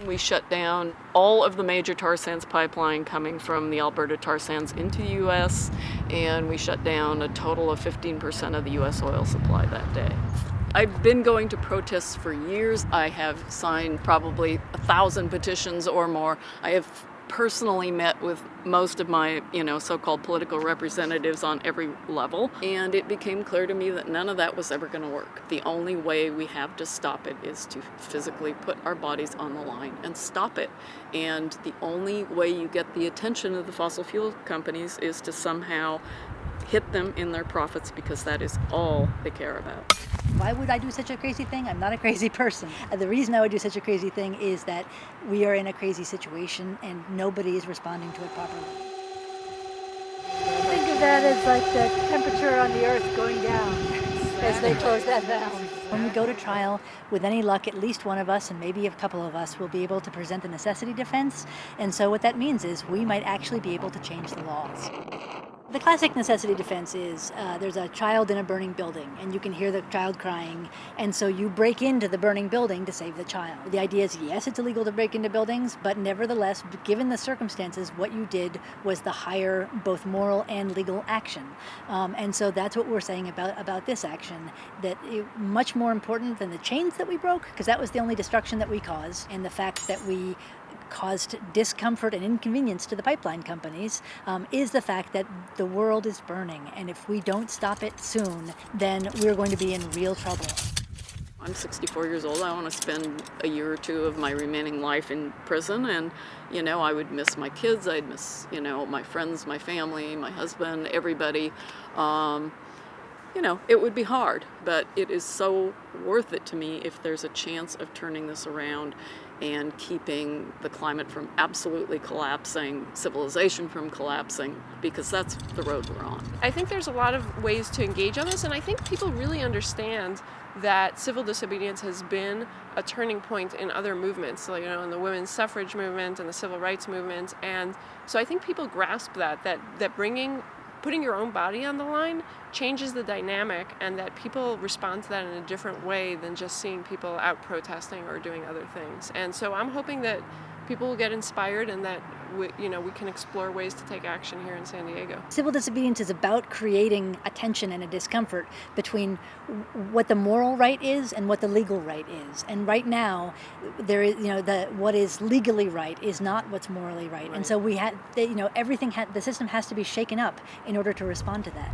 We shut down all of the major tar sands pipeline coming from the Alberta tar sands into the U.S., and we shut down a total of 15% of the U.S. oil supply that day. I've been going to protests for years. I have signed probably 1,000 petitions or more. I have personally met with most of my, so-called political representatives on every level, and it became clear to me that none of that was ever going to work. The only way we have to stop it is to physically put our bodies on the line and stop it. And the only way you get the attention of the fossil fuel companies is to somehow hit them in their profits, because that is all they care about. Why would I do such a crazy thing? I'm not a crazy person. The reason I would do such a crazy thing is that we are in a crazy situation and nobody is responding to it properly. Think of that as like the temperature on the earth going down as they close that valve. When we go to trial, with any luck, at least one of us and maybe a couple of us will be able to present a necessity defense. And so what that means is we might actually be able to change the laws. The classic necessity defense is there's a child in a burning building and you can hear the child crying, and so you break into the burning building to save the child. The idea is, yes, it's illegal to break into buildings, but nevertheless, given the circumstances, what you did was the higher both moral and legal action. And so that's what we're saying about this action, that much more important than the chains that we broke, because that was the only destruction that we caused, and the fact that we caused discomfort and inconvenience to the pipeline companies, is the fact that the world is burning, and if we don't stop it soon, then we're going to be in real trouble. I'm 64 years old. I want to spend a year or two of my remaining life in prison, and I would miss my kids, I'd miss my friends, my family, my husband, everybody. It would be hard, but it is so worth it to me if there's a chance of turning this around and keeping the climate from absolutely collapsing, civilization from collapsing, because that's the road we're on. I think there's a lot of ways to engage on this, and I think people really understand that civil disobedience has been a turning point in other movements, so, in the women's suffrage movement and the civil rights movement. And so I think people grasp that putting your own body on the line changes the dynamic, and that people respond to that in a different way than just seeing people out protesting or doing other things. And so I'm hoping that people will get inspired, and that we can explore ways to take action here in San Diego. Civil disobedience is about creating a tension and a discomfort between what the moral right is and what the legal right is. And right now, there is, what is legally right is not what's morally right. And so the system has to be shaken up in order to respond to that.